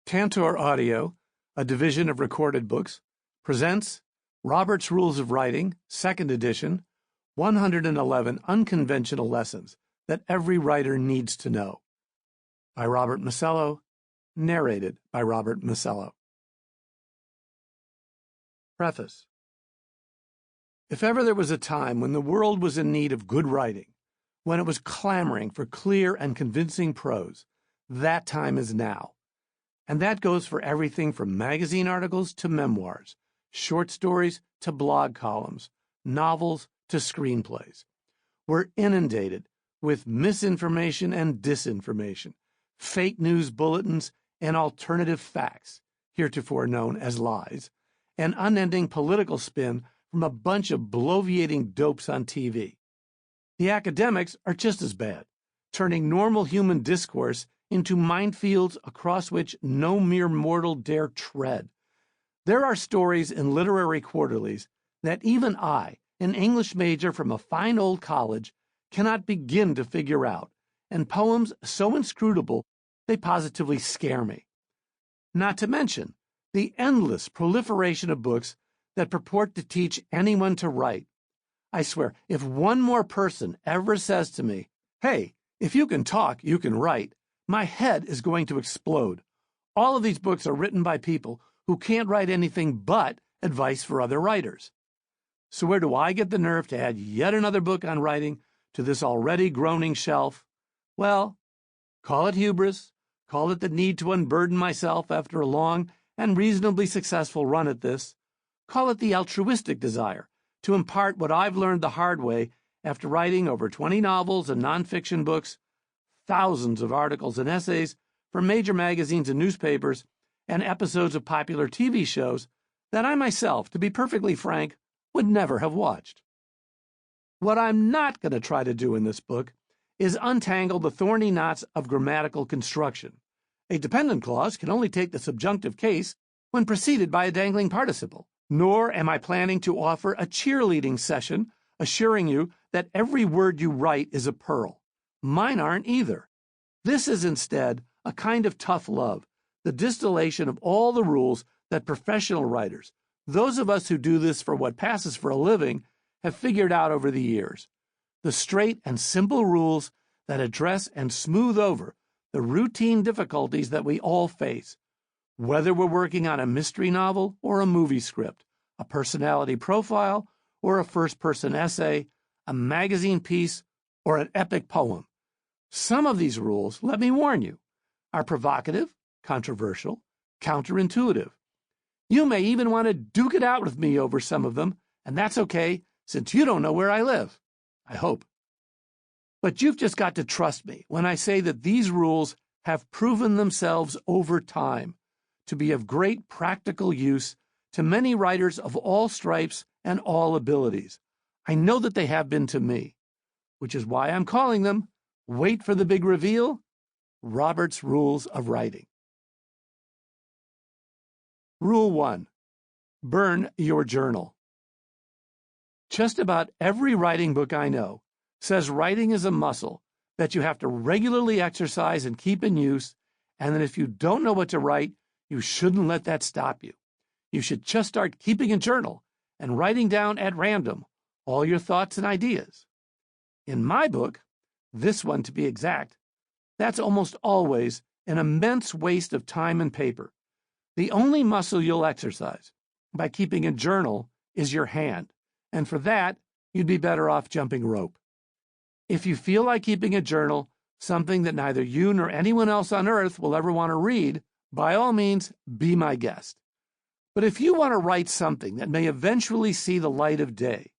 Tantor Audio, a division of Recorded Books, presents Robert's Rules of Writing, 2nd edition, 111 Unconventional Lessons That Every Writer Needs to Know, by Robert Masello, narrated by Robert Masello. Preface. If ever there was a time when the world was in need of good writing, when it was clamoring for clear and convincing prose, that time is now. And that goes for everything from magazine articles to memoirs, short stories to blog columns, novels to screenplays. We're inundated with misinformation and disinformation, fake news bulletins and alternative facts, heretofore known as lies, and unending political spin from a bunch of bloviating dopes on TV. The academics are just as bad, turning normal human discourse into minefields across which no mere mortal dare tread. There are stories in literary quarterlies that even I, an English major from a fine old college, cannot begin to figure out, and poems so inscrutable they positively scare me. Not to mention the endless proliferation of books that purport to teach anyone to write. I swear, if one more person ever says to me, "Hey, if you can talk, you can write," my head is going to explode. All of these books are written by people who can't write anything but advice for other writers. So where do I get the nerve to add yet another book on writing to this already groaning shelf? Well, call it hubris, call it the need to unburden myself after a long and reasonably successful run at this, call it the altruistic desire to impart what I've learned the hard way after writing over 20 novels and nonfiction books, thousands of articles and essays for major magazines and newspapers, and episodes of popular TV shows that I myself, to be perfectly frank, would never have watched. What I'm not going to try to do in this book is untangle the thorny knots of grammatical construction. A dependent clause can only take the subjunctive case when preceded by a dangling participle. Nor am I planning to offer a cheerleading session assuring you that every word you write is a pearl. Mine aren't either. This is instead a kind of tough love, the distillation of all the rules that professional writers, those of us who do this for what passes for a living, have figured out over the years. The straight and simple rules that address and smooth over the routine difficulties that we all face, whether we're working on a mystery novel or a movie script, a personality profile or a first-person essay, a magazine piece or an epic poem. Some of these rules, let me warn you, are provocative, controversial, counterintuitive. You may even want to duke it out with me over some of them, and that's okay, since you don't know where I live. I hope. But you've just got to trust me when I say that these rules have proven themselves over time to be of great practical use to many writers of all stripes and all abilities. I know that they have been to me, which is why I'm calling them, wait for the big reveal, Robert's Rules of Writing. Rule 1. Burn your journal. Just about every writing book I know says writing is a muscle that you have to regularly exercise and keep in use, and that if you don't know what to write, you shouldn't let that stop you. You should just start keeping a journal and writing down at random all your thoughts and ideas. In my book, this one to be exact, that's almost always an immense waste of time and paper. The only muscle you'll exercise by keeping a journal is your hand, and for that, you'd be better off jumping rope. If you feel like keeping a journal, something that neither you nor anyone else on earth will ever want to read, by all means, be my guest. But if you want to write something that may eventually see the light of day,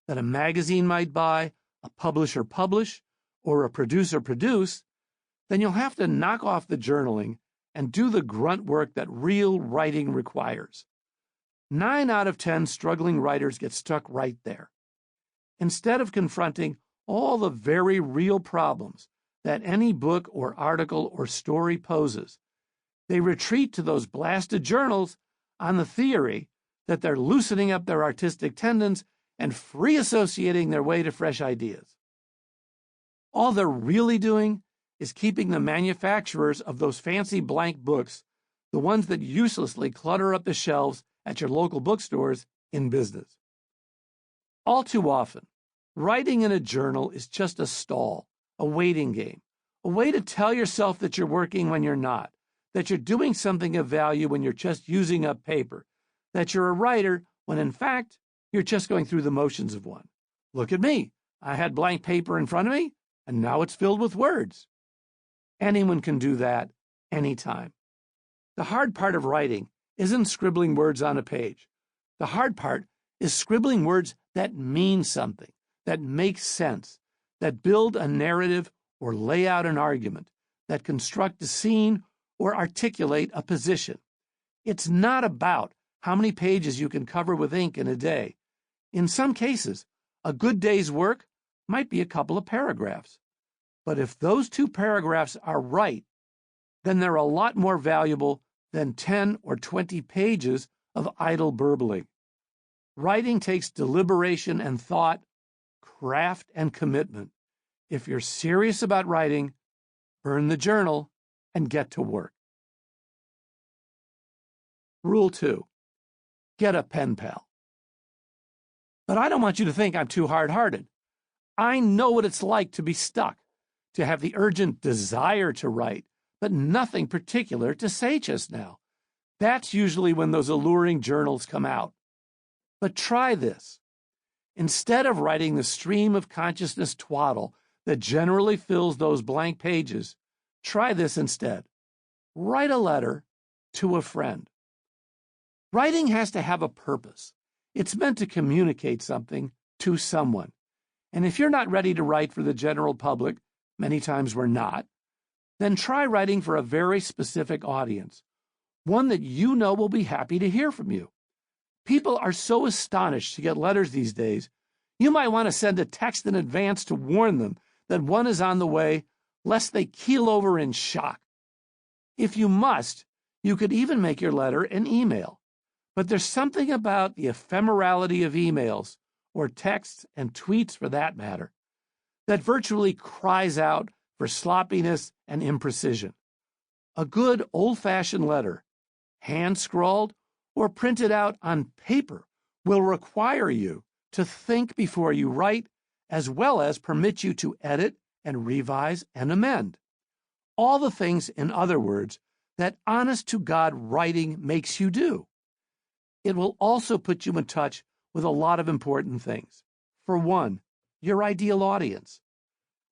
that a magazine might buy, a publisher publish, or a producer produce, then you'll have to knock off the journaling and do the grunt work that real writing requires. 9 out of 10 struggling writers get stuck right there. Instead of confronting all the very real problems that any book or article or story poses, they retreat to those blasted journals on the theory that they're loosening up their artistic tendons and free associating their way to fresh ideas. All they're really doing is keeping the manufacturers of those fancy blank books, the ones that uselessly clutter up the shelves at your local bookstores, in business. All too often, writing in a journal is just a stall, a waiting game, a way to tell yourself that you're working when you're not, that you're doing something of value when you're just using up paper, that you're a writer when in fact you're just going through the motions of one. Look at me. I had blank paper in front of me, and now it's filled with words. Anyone can do that anytime. The hard part of writing isn't scribbling words on a page. The hard part is scribbling words that mean something, that make sense, that build a narrative or lay out an argument, that construct a scene or articulate a position. It's not about how many pages you can cover with ink in a day. In some cases, a good day's work might be a couple of paragraphs. But if those 2 paragraphs are right, then they're a lot more valuable than 10 or 20 pages of idle burbling. Writing takes deliberation and thought, craft and commitment. If you're serious about writing, burn the journal and get to work. Rule 2, get a pen pal. But I don't want you to think I'm too hard-hearted. I know what it's like to be stuck, to have the urgent desire to write, but nothing particular to say just now. That's usually when those alluring journals come out. But try this. Instead of writing the stream of consciousness twaddle that generally fills those blank pages, try this instead. Write a letter to a friend. Writing has to have a purpose. It's meant to communicate something to someone. And if you're not ready to write for the general public, many times we're not, then try writing for a very specific audience, one that you know will be happy to hear from you. People are so astonished to get letters these days, you might want to send a text in advance to warn them that one is on the way, lest they keel over in shock. If you must, you could even make your letter an email. But there's something about the ephemerality of emails, or texts and tweets for that matter, that virtually cries out for sloppiness and imprecision. A good old-fashioned letter, hand-scrawled or printed out on paper, will require you to think before you write, as well as permit you to edit and revise and amend. All the things, in other words, that honest-to-God writing makes you do. It will also put you in touch with a lot of important things. For one, your ideal audience.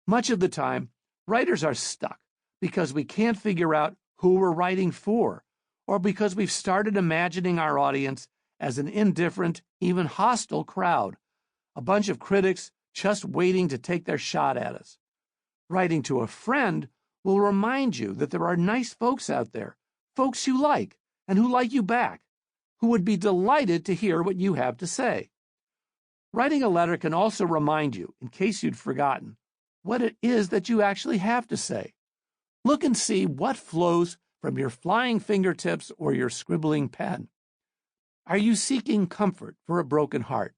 Much of the time, writers are stuck because we can't figure out who we're writing for, or because we've started imagining our audience as an indifferent, even hostile crowd, a bunch of critics just waiting to take their shot at us. Writing to a friend will remind you that there are nice folks out there, folks you like, and who like you back, who would be delighted to hear what you have to say. Writing a letter can also remind you, in case you'd forgotten, what it is that you actually have to say. Look and see what flows from your flying fingertips or your scribbling pen. Are you seeking comfort for a broken heart?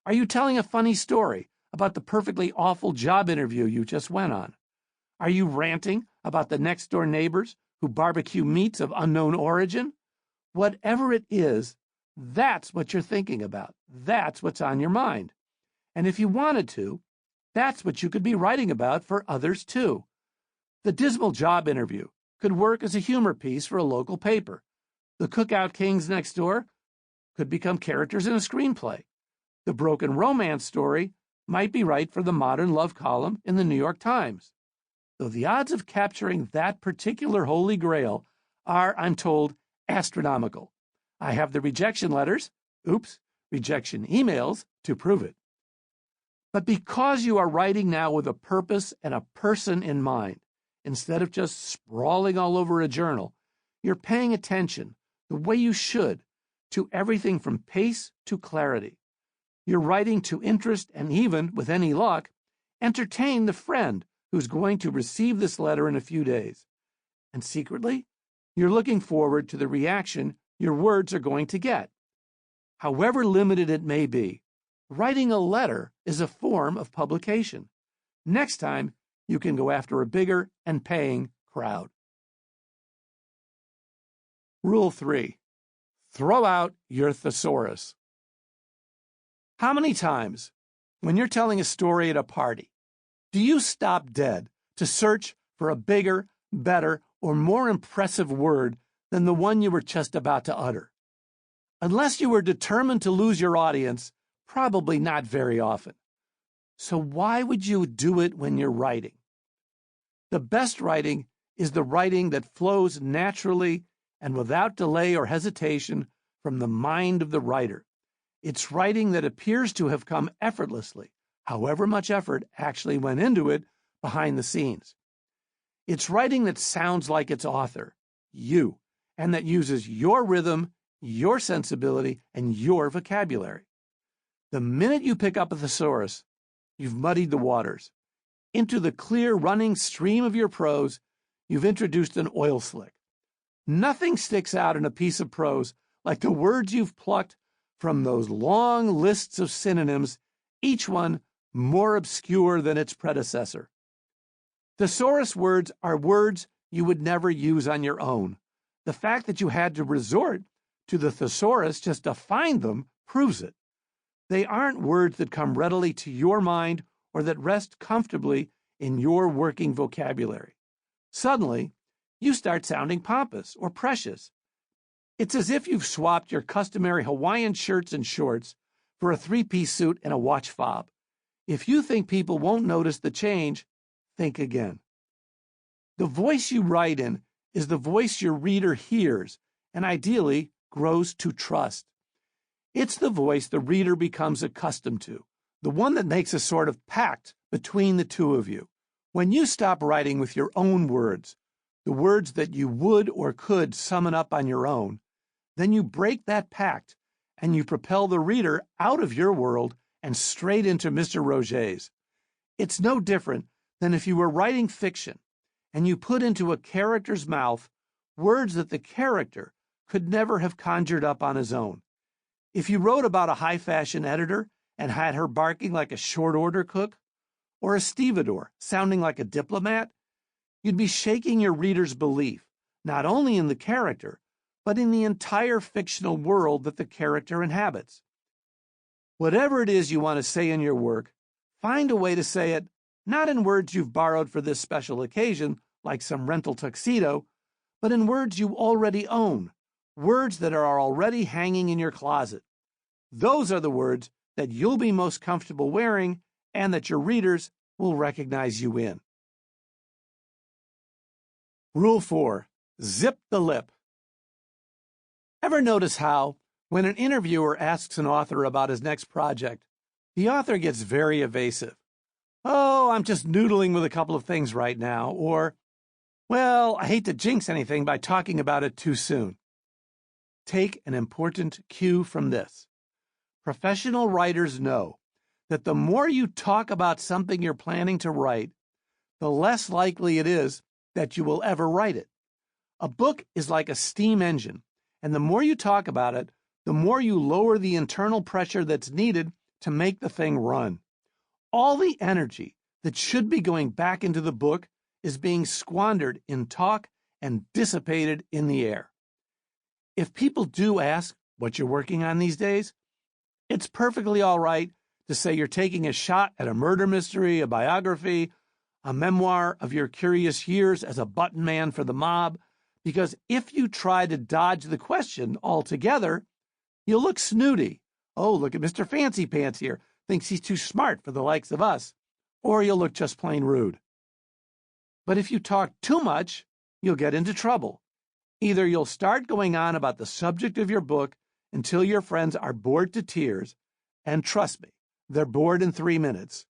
Are you telling a funny story about the perfectly awful job interview you just went on? Are you ranting about the next-door neighbors who barbecue meats of unknown origin? Whatever it is, that's what you're thinking about. That's what's on your mind. And if you wanted to, that's what you could be writing about for others too. The dismal job interview could work as a humor piece for a local paper. The cookout kings next door could become characters in a screenplay. The broken romance story might be right for the modern love column in the New York Times. Though the odds of capturing that particular holy grail are, I'm told, astronomical. I have the rejection letters, rejection emails, to prove it. But because you are writing now with a purpose and a person in mind, instead of just sprawling all over a journal, you're paying attention, the way you should, to everything from pace to clarity. You're writing to interest and even, with any luck, entertain the friend who's going to receive this letter in a few days. And secretly, you're looking forward to the reaction your words are going to get. However limited it may be, writing a letter is a form of publication. Next time, you can go after a bigger and paying crowd. Rule 3. Throw out your thesaurus. How many times, when you're telling a story at a party, do you stop dead to search for a bigger, better, or more impressive word than the one you were just about to utter? Unless you were determined to lose your audience, probably not very often. So why would you do it when you're writing? The best writing is the writing that flows naturally and without delay or hesitation from the mind of the writer. It's writing that appears to have come effortlessly, however much effort actually went into it behind the scenes. It's writing that sounds like its author, you, and that uses your rhythm, your sensibility, and your vocabulary. The minute you pick up a thesaurus, you've muddied the waters. Into the clear running stream of your prose, you've introduced an oil slick. Nothing sticks out in a piece of prose like the words you've plucked from those long lists of synonyms, each one more obscure than its predecessor. Thesaurus words are words you would never use on your own. The fact that you had to resort to the thesaurus just to find them proves it. They aren't words that come readily to your mind or that rest comfortably in your working vocabulary. Suddenly, you start sounding pompous or precious. It's as if you've swapped your customary Hawaiian shirts and shorts for a three-piece suit and a watch fob. If you think people won't notice the change, think again. The voice you write in is the voice your reader hears and ideally grows to trust. It's the voice the reader becomes accustomed to, the one that makes a sort of pact between the two of you. When you stop writing with your own words, the words that you would or could summon up on your own, then you break that pact and you propel the reader out of your world and straight into Mr. Roget's. It's no different than if you were writing fiction and you put into a character's mouth words that the character could never have conjured up on his own. If you wrote about a high-fashion editor and had her barking like a short-order cook, or a stevedore sounding like a diplomat, you'd be shaking your reader's belief, not only in the character, but in the entire fictional world that the character inhabits. Whatever it is you want to say in your work, find a way to say it, not in words you've borrowed for this special occasion, like some rental tuxedo, but in words you already own, words that are already hanging in your closet. Those are the words that you'll be most comfortable wearing and that your readers will recognize you in. Rule 4. Zip the lip. Ever notice how, when an interviewer asks an author about his next project, the author gets very evasive? Oh, I'm just noodling with a couple of things right now, or, well, I hate to jinx anything by talking about it too soon. Take an important cue from this. Professional writers know that the more you talk about something you're planning to write, the less likely it is that you will ever write it. A book is like a steam engine, and the more you talk about it, the more you lower the internal pressure that's needed to make the thing run. All the energy that should be going back into the book is being squandered in talk and dissipated in the air. If people do ask what you're working on these days, it's perfectly all right to say you're taking a shot at a murder mystery, a biography, a memoir of your curious years as a button man for the mob, because if you try to dodge the question altogether, you'll look snooty. Oh, look at Mr. Fancy Pants here, thinks he's too smart for the likes of us, or you'll look just plain rude. But if you talk too much, you'll get into trouble. Either you'll start going on about the subject of your book until your friends are bored to tears, and trust me, they're bored in 3 minutes,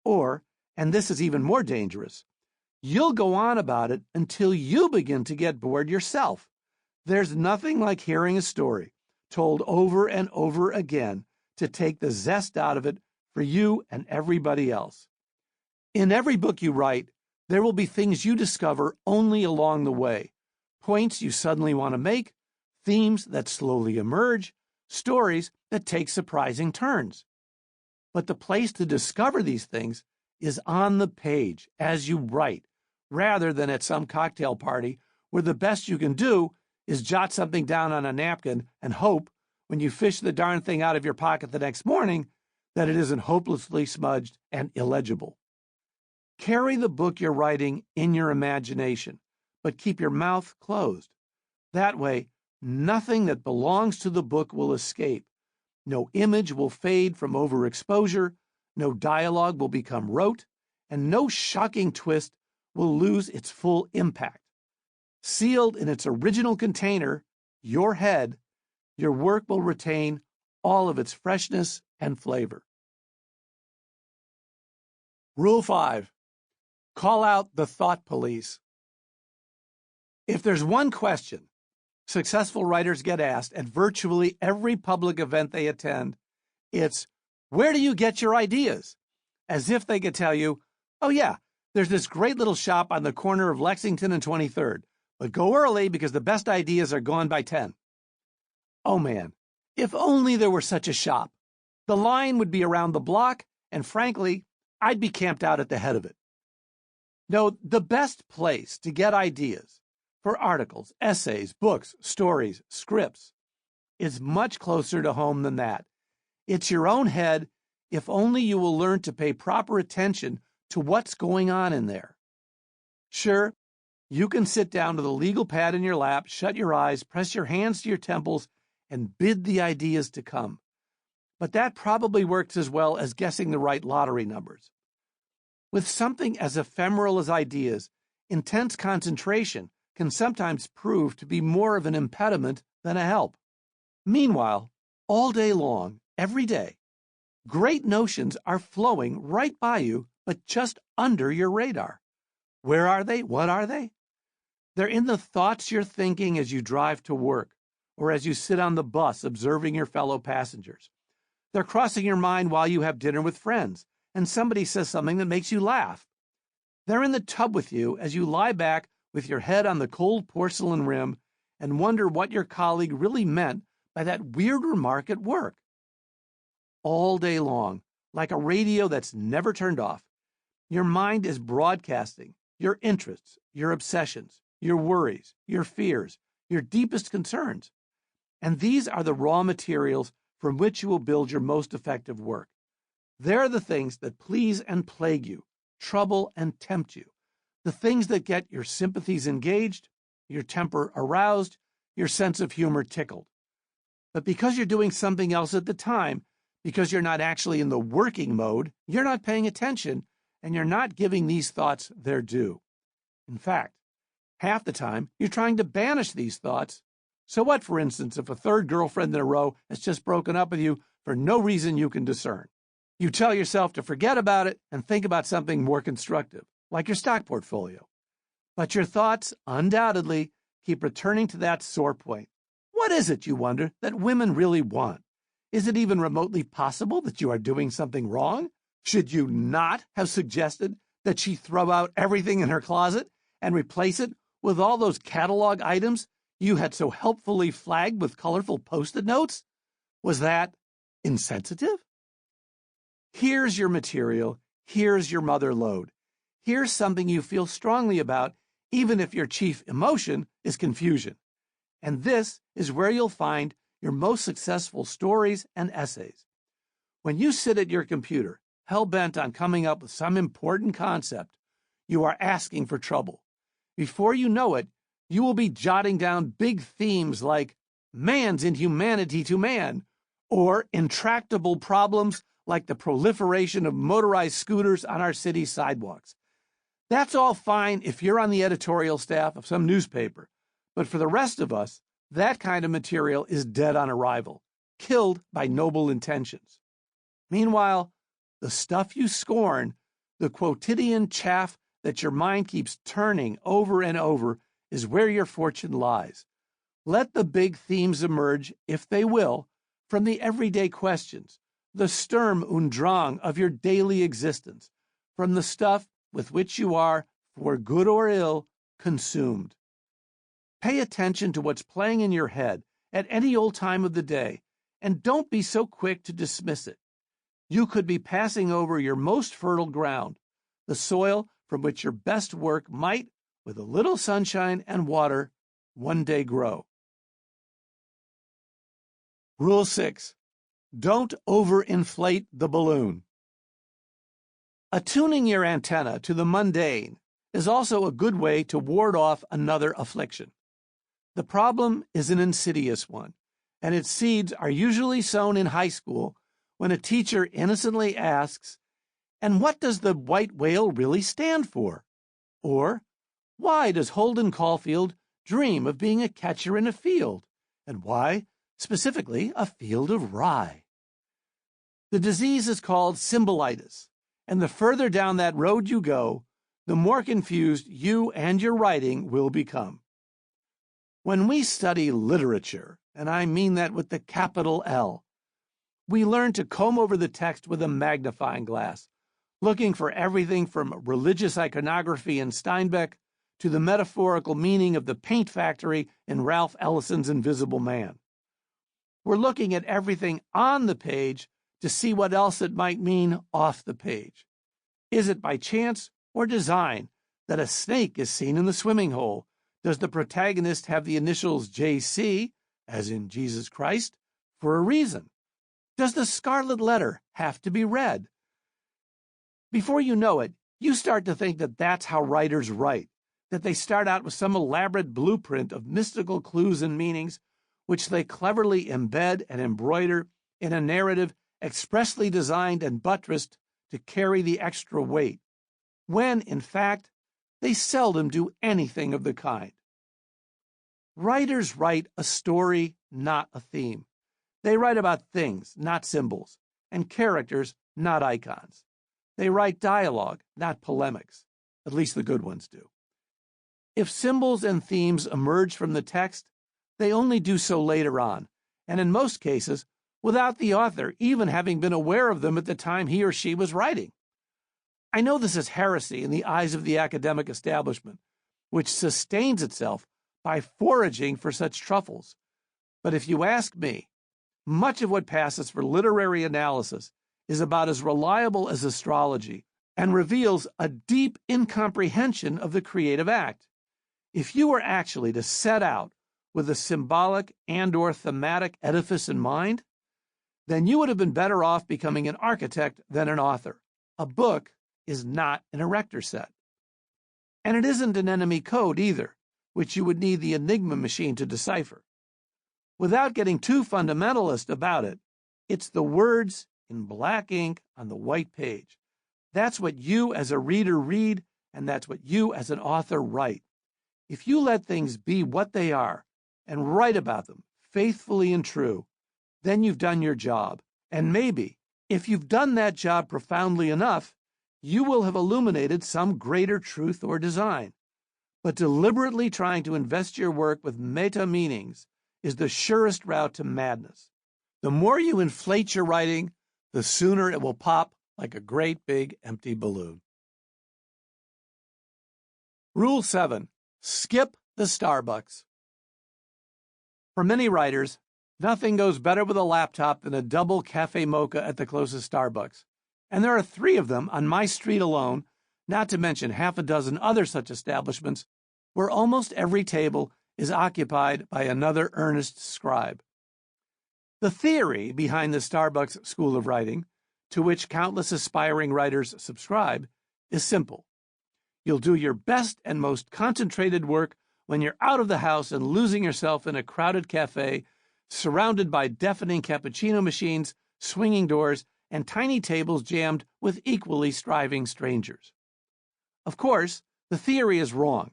or, and this is even more dangerous, you'll go on about it until you begin to get bored yourself. There's nothing like hearing a story told over and over again to take the zest out of it for you and everybody else. In every book you write, there will be things you discover only along the way, points you suddenly want to make, themes that slowly emerge, stories that take surprising turns. But the place to discover these things is on the page as you write, rather than at some cocktail party where the best you can do is jot something down on a napkin and hope, when you fish the darn thing out of your pocket the next morning, that it isn't hopelessly smudged and illegible. Carry the book you're writing in your imagination, but keep your mouth closed. That way, nothing that belongs to the book will escape. No image will fade from overexposure, no dialogue will become rote, and no shocking twist will lose its full impact. Sealed in its original container, your head, your work will retain all of its freshness and flavor. Rule 5. Call out the thought police. If there's one question successful writers get asked at virtually every public event they attend, it's, where do you get your ideas? As if they could tell you, oh yeah, there's this great little shop on the corner of Lexington and 23rd, but go early because the best ideas are gone by 10. Oh man, if only there were such a shop. The line would be around the block, and frankly, I'd be camped out at the head of it. No, the best place to get ideas for articles, essays, books, stories, scripts is much closer to home than that. It's your own head, if only you will learn to pay proper attention to what's going on in there. Sure, you can sit down to the legal pad in your lap, shut your eyes, press your hands to your temples, and bid the ideas to come. But that probably works as well as guessing the right lottery numbers. With something as ephemeral as ideas, intense concentration can sometimes prove to be more of an impediment than a help. Meanwhile, all day long, every day, great notions are flowing right by you, but just under your radar. Where are they? What are they? They're in the thoughts you're thinking as you drive to work, or as you sit on the bus observing your fellow passengers. They're crossing your mind while you have dinner with friends, and somebody says something that makes you laugh. They're in the tub with you as you lie back with your head on the cold porcelain rim and wonder what your colleague really meant by that weird remark at work. All day long, like a radio that's never turned off, your mind is broadcasting your interests, your obsessions, your worries, your fears, your deepest concerns. And these are the raw materials from which you will build your most effective work. They're the things that please and plague you, trouble and tempt you, the things that get your sympathies engaged, your temper aroused, your sense of humor tickled. But because you're doing something else at the time, because you're not actually in the working mode, you're not paying attention, and you're not giving these thoughts their due. In fact, half the time, you're trying to banish these thoughts. So what, for instance, if a third girlfriend in a row has just broken up with you for no reason you can discern? You tell yourself to forget about it and think about something more constructive, like your stock portfolio. But your thoughts, undoubtedly, keep returning to that sore point. What is it, you wonder, that women really want? Is it even remotely possible that you are doing something wrong? Should you not have suggested that she throw out everything in her closet and replace it with all those catalog items you had so helpfully flagged with colorful Post-it notes? Was that insensitive? Here's your material. Here's your mother lode. Here's something you feel strongly about, even if your chief emotion is confusion. And this is where you'll find your most successful stories and essays. When you sit at your computer, hell-bent on coming up with some important concept, you are asking for trouble. Before you know it, you will be jotting down big themes like man's inhumanity to man, or intractable problems like the proliferation of motorized scooters on our city sidewalks. That's all fine if you're on the editorial staff of some newspaper, but for the rest of us, that kind of material is dead on arrival, killed by noble intentions. Meanwhile, the stuff you scorn, the quotidian chaff that your mind keeps turning over and over, is where your fortune lies. Let the big themes emerge, if they will, from the everyday questions, the Sturm und Drang of your daily existence, from the stuff with which you are, for good or ill, consumed. Pay attention to what's playing in your head at any old time of the day, and don't be so quick to dismiss it. You could be passing over your most fertile ground, the soil from which your best work might, with a little sunshine and water, one day grow. Rule 6. Don't overinflate the balloon. Attuning your antenna to the mundane is also a good way to ward off another affliction. The problem is an insidious one, and its seeds are usually sown in high school when a teacher innocently asks, "And what does the white whale really stand for?" Or, "Why does Holden Caulfield dream of being a catcher in a field? And why, specifically, a field of rye?" The disease is called symbolitis, and the further down that road you go, the more confused you and your writing will become. When we study literature, and I mean that with the capital L, we learn to comb over the text with a magnifying glass, looking for everything from religious iconography in Steinbeck to the metaphorical meaning of the paint factory in Ralph Ellison's Invisible Man. We're looking at everything on the page to see what else it might mean off the page. Is it by chance or design that a snake is seen in the swimming hole? Does the protagonist have the initials JC, as in Jesus Christ, for a reason? Does the scarlet letter have to be read? Before you know it, you start to think that that's how writers write, that they start out with some elaborate blueprint of mystical clues and meanings, which they cleverly embed and embroider in a narrative expressly designed and buttressed to carry the extra weight, when, in fact, they seldom do anything of the kind. Writers write a story, not a theme. They write about things, not symbols, and characters, not icons. They write dialogue, not polemics. At least the good ones do. If symbols and themes emerge from the text, they only do so later on, and in most cases, without the author even having been aware of them at the time he or she was writing. I know this is heresy in the eyes of the academic establishment, which sustains itself by foraging for such truffles. But if you ask me, much of what passes for literary analysis is about as reliable as astrology and reveals a deep incomprehension of the creative act. If you were actually to set out with a symbolic and/or thematic edifice in mind, then you would have been better off becoming an architect than an author. A book is not an erector set. And it isn't an enemy code either, which you would need the Enigma machine to decipher. Without getting too fundamentalist about it, it's the words in black ink on the white page. That's what you as a reader read, and that's what you as an author write. If you let things be what they are and write about them faithfully and true, then you've done your job. And maybe, if you've done that job profoundly enough, you will have illuminated some greater truth or design. But deliberately trying to invest your work with meta-meanings is the surest route to madness. The more you inflate your writing, the sooner it will pop like a great big empty balloon. Rule 7. Skip the Starbucks. For many writers, nothing goes better with a laptop than a double cafe mocha at the closest Starbucks. And there are 3 of them on my street alone, not to mention half a dozen other such establishments, where almost every table is occupied by another earnest scribe. The theory behind the Starbucks School of Writing, to which countless aspiring writers subscribe, is simple. You'll do your best and most concentrated work when you're out of the house and losing yourself in a crowded cafe, surrounded by deafening cappuccino machines, swinging doors, and tiny tables jammed with equally striving strangers. Of course, the theory is wrong.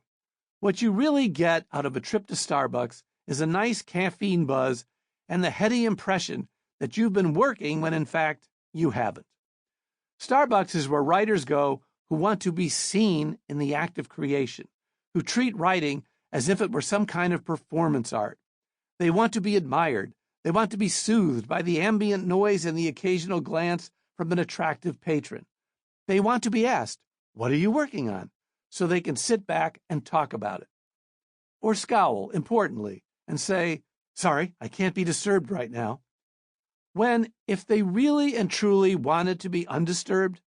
What you really get out of a trip to Starbucks is a nice caffeine buzz and the heady impression that you've been working when in fact you haven't. Starbucks is where writers go who want to be seen in the act of creation, who treat writing as if it were some kind of performance art. They want to be admired. They want to be soothed by the ambient noise and the occasional glance from an attractive patron. They want to be asked, "What are you working on?" so they can sit back and talk about it. Or scowl, importantly, and say, "Sorry, I can't be disturbed right now." When, if they really and truly wanted to be undisturbed,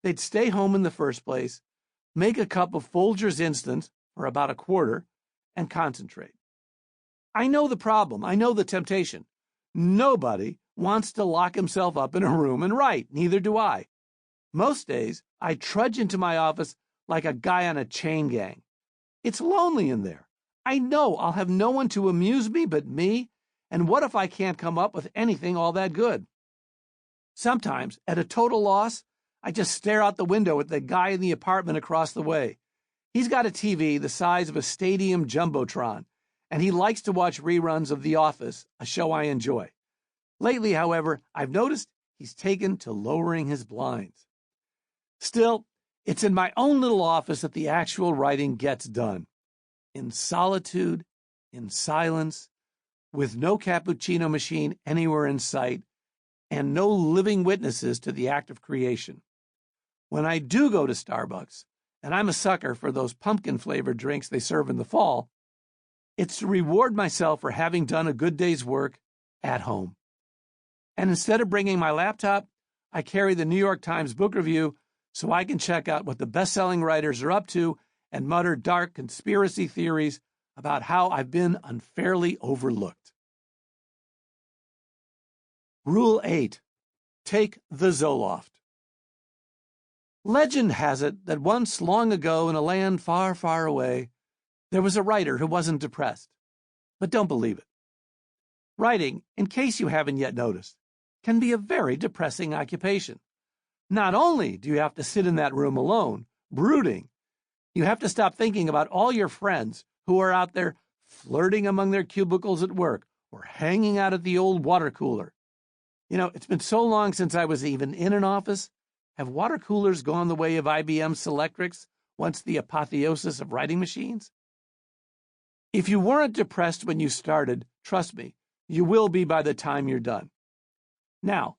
they'd stay home in the first place, make a cup of Folgers Instant for about a quarter, and concentrate. I know the problem. I know the temptation. Nobody wants to lock himself up in a room and write. Neither do I. Most days, I trudge into my office like a guy on a chain gang. It's lonely in there. I know I'll have no one to amuse me but me, and what if I can't come up with anything all that good? Sometimes, at a total loss, I just stare out the window at the guy in the apartment across the way. He's got a TV the size of a stadium jumbotron, and he likes to watch reruns of The Office, a show I enjoy. Lately, however, I've noticed he's taken to lowering his blinds. Still, it's in my own little office that the actual writing gets done. In solitude, in silence, with no cappuccino machine anywhere in sight, and no living witnesses to the act of creation. When I do go to Starbucks, and I'm a sucker for those pumpkin-flavored drinks they serve in the fall, it's to reward myself for having done a good day's work at home. And instead of bringing my laptop, I carry the New York Times book review so I can check out what the best-selling writers are up to and mutter dark conspiracy theories about how I've been unfairly overlooked. Rule 8. Take the Zoloft. Legend has it that once long ago in a land far, far away, there was a writer who wasn't depressed. But don't believe it. Writing, in case you haven't yet noticed, can be a very depressing occupation. Not only do you have to sit in that room alone, brooding, you have to stop thinking about all your friends who are out there flirting among their cubicles at work or hanging out at the old water cooler. You know, it's been so long since I was even in an office. Have water coolers gone the way of IBM Selectrics, once the apotheosis of writing machines? If you weren't depressed when you started, trust me, you will be by the time you're done. Now,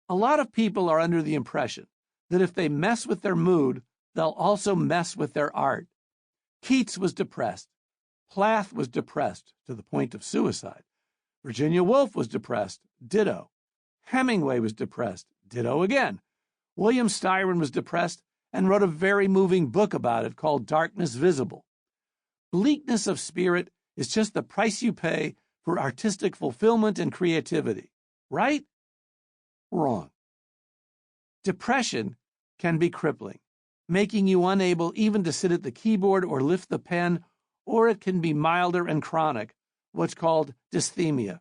a lot of people are under the impression that if they mess with their mood, they'll also mess with their art. Keats was depressed. Plath was depressed to the point of suicide. Virginia Woolf was depressed. Ditto. Hemingway was depressed. Ditto again. William Styron was depressed and wrote a very moving book about it called Darkness Visible. Bleakness of spirit is just the price you pay for artistic fulfillment and creativity. Right? Wrong. Depression can be crippling, making you unable even to sit at the keyboard or lift the pen, or it can be milder and chronic, what's called dysthymia.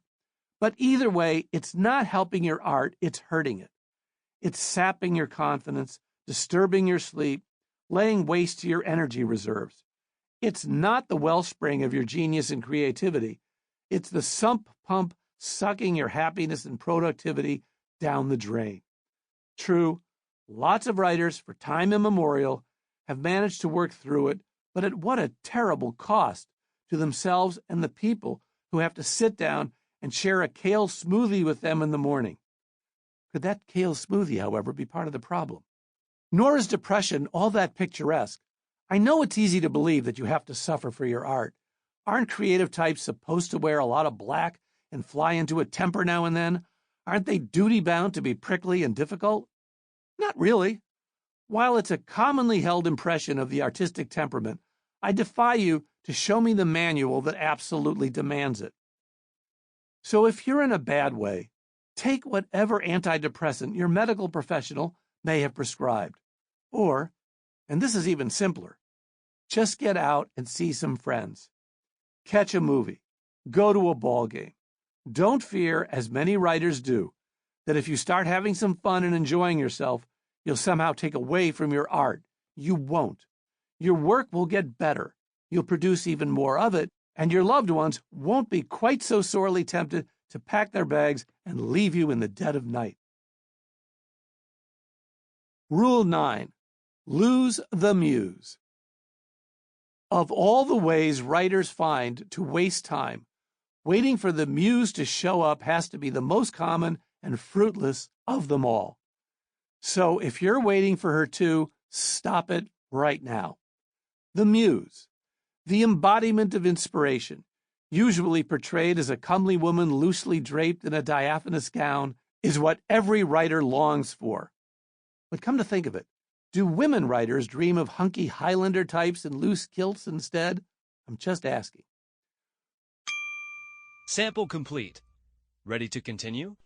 But either way, it's not helping your art, it's hurting it. It's sapping your confidence, disturbing your sleep, laying waste to your energy reserves. It's not the wellspring of your genius and creativity. It's the sump pump sucking your happiness and productivity down the drain. True, lots of writers for time immemorial have managed to work through it, but at what a terrible cost to themselves and the people who have to sit down and share a kale smoothie with them in the morning. Could that kale smoothie, however, be part of the problem? Nor is depression all that picturesque. I know it's easy to believe that you have to suffer for your art. Aren't creative types supposed to wear a lot of black and fly into a temper now and then? Aren't they duty-bound to be prickly and difficult? Not really. While it's a commonly held impression of the artistic temperament, I defy you to show me the manual that absolutely demands it. So if you're in a bad way, take whatever antidepressant your medical professional may have prescribed. Or, and this is even simpler, just get out and see some friends. Catch a movie. Go to a ball game. Don't fear, as many writers do, that if you start having some fun and enjoying yourself, you'll somehow take away from your art. You won't. Your work will get better. You'll produce even more of it, and your loved ones won't be quite so sorely tempted to pack their bags and leave you in the dead of night. Rule 9. Lose the muse. Of all the ways writers find to waste time, waiting for the muse to show up has to be the most common and fruitless of them all. So if you're waiting for her to, stop it right now. The muse, the embodiment of inspiration, usually portrayed as a comely woman loosely draped in a diaphanous gown, is what every writer longs for. But come to think of it, do women writers dream of hunky Highlander types in loose kilts instead? I'm just asking. Sample complete. Ready to continue?